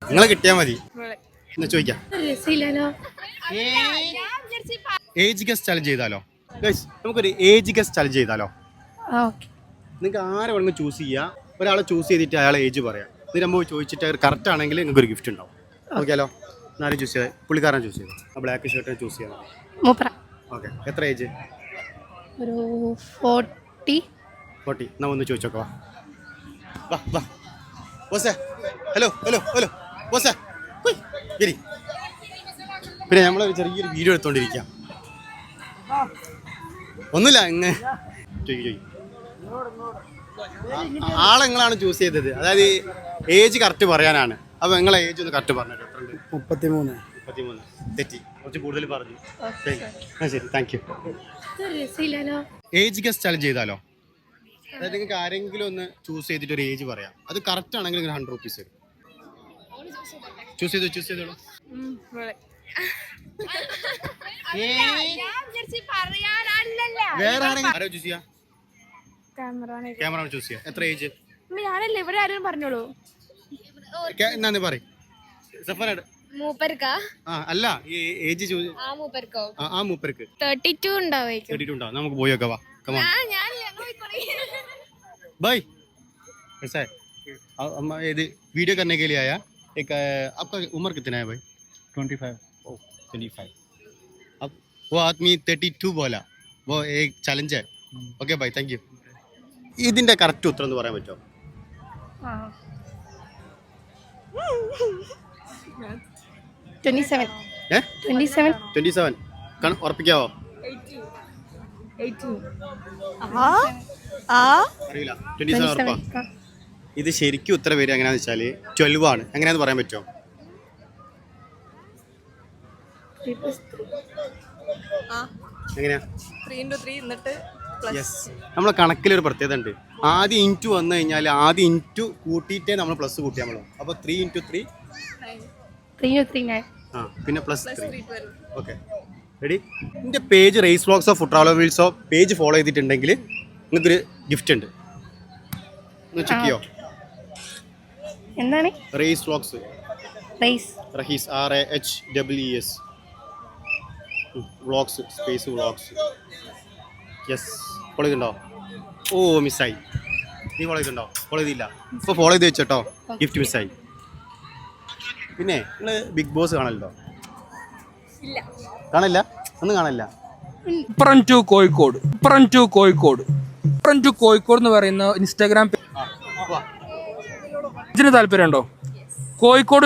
നിങ്ങളെ കിട്ടിയാ മതി. എന്നാ ചോദിക്കാം. ഏജ് ഗസ്റ്റ് ചലഞ്ച് ചെയ്താലോ? നമുക്കൊരു ഏജ് ഗസ്റ്റ് ചലഞ്ച് ചെയ്താലോ? നിങ്ങൾക്ക് ആരെ വേണമെങ്കിൽ ചൂസ് ചെയ്യാം. ഒരാളെ ചൂസ് ചെയ്തിട്ട് അയാളെ ഏജ് പറയാം. ഇത് നമ്മൾ ചോദിച്ചിട്ട് കറക്റ്റ് ആണെങ്കിൽ നിങ്ങൾക്ക് ഒരു ഗിഫ്റ്റ് ഉണ്ടാവും. ഓക്കെയാലോ? ആരും ചൂസ് ചെയ്താൽ പുള്ളിക്കാരൻ ചൂസ് ചെയ്തു. ആ ബ്ലാക്ക് ഷർട്ട് ചൂസ് ചെയ്യാം. ഓക്കെ. എത്ര ഏജ്? ഒരു 40. എന്നാ ഒന്ന് ചോദിച്ചോക്കെ. വാ വാ ബോസേ. ഹലോ ഹലോ ഹലോ ബോസേ. ശരി. പിന്നെ നമ്മളൊരു ചെറിയൊരു വീഡിയോ എടുത്തോണ്ടിരിക്കാം. ഒന്നുമില്ല. ആളെങ്ങളാണ് ചൂസ് ചെയ്തത്. അതായത് ഏജ് കറക്റ്റ് പറയാനാണ്. അപ്പോൾ നിങ്ങളെ ഏജ് ഒന്ന് കറക്റ്റ് പറഞ്ഞിട്ട്. 33. തെറ്റി. കുറച്ച് കൂടുതൽ പറഞ്ഞു. ശരി, thank you. Age guest challenge ചെയ്താലോ? അതായത് നിങ്ങൾക്ക് ആരെങ്കിലും ഒന്ന് ചൂസ് ചെയ്തിട്ട് ഒരു ഏജ് പറയാം. അത് കറക്റ്റ് ആണെങ്കിൽ നിങ്ങൾ 100 rupees തരും. ചൂസ് ചെയ്തോളൂ. വേറെ ആരെങ്കിലും ചൂസ് ചെയ്യാം. ക്യാമറ ചൂസ് ചെയ്യാം. എത്ര ഏജ്? ഞാനല്ലേ ഇവിടെ ആരും പറഞ്ഞോളൂ. എന്നാന്ന് പറയും. അല്ല, ഈ ഏജ് ആ മൂപ്പർക്ക് 32 ഉണ്ടാവും. നമുക്ക് പോയി നോക്കാം. വാ, come on. बाय कैसा है? हम ये वीडियो करने के लिए आया. एक आपका उम्र कितना है भाई? 25. 25. अब वो आदमी 32 बोला. वो एक चैलेंज है. ओके भाई, थैंक यू. ഇതിന്റെ കറക്റ്റ് ഉത്തരം എന്ന് പറയാൻ പറ്റുമോ? 27. ഉറപ്പിക്കാവോ? അറിയില്ല. 27 ഉറപ്പാ. ഇത് ശരിക്കും ഉത്തരം വരിക എങ്ങനെയാന്ന് വെച്ചാല് 12 ആണ്. എങ്ങനെയാന്ന് പറയാൻ പറ്റുമോ? എങ്ങനെയാ? 3 എന്നിട്ട് നമ്മളെ കണക്കിലൊരു പ്രത്യേകത ഉണ്ട്. ആദ്യം ഇൻറ്റു വന്നു കഴിഞ്ഞാൽ ആദ്യം ഇൻറ്റു കൂട്ടിയിട്ടേ നമ്മൾ പ്ലസ് കൂട്ടിയാൽ നമ്മൾ. അപ്പോൾ 3 × 3 പിന്നെ +3. Okay, ready? എൻ്റെ പേജ് റേസ് വ്ളോഗ്സോ ഫുഡ് ട്രാവലർ വീൽസോ പേജ് ഫോളോ ചെയ്തിട്ടുണ്ടെങ്കിൽ നിങ്ങൾക്കൊരു ഗിഫ്റ്റ് ഉണ്ട്. ഒന്ന് ചെക്ക് ചെയ്യോ? എന്താണ് Rahees vlogs? Rahees RAHEES vlogs space vlogs. Yes, follow ചെയ്തിട്ടുണ്ടോ? ഓ, മിസ്സായി. നീ ഫോളോ ചെയ്തിട്ടുണ്ടോ? ഫോളോ ചെയ്തില്ല. ഇപ്പോൾ ഫോളോ ചെയ്ത് വെച്ചോട്ടോ. ഗിഫ്റ്റ് മിസ്സായി. പിന്നെ നിങ്ങൾ ബിഗ് ബോസ് കാണല്ലോ? കാണില്ല? ഒന്നും കാണില്ല. കോഴിക്കോട് എന്ന് പറയുന്ന ഇൻസ്റ്റാഗ്രാം പേജിന് താല്പര്യമുണ്ടോ? കോഴിക്കോട്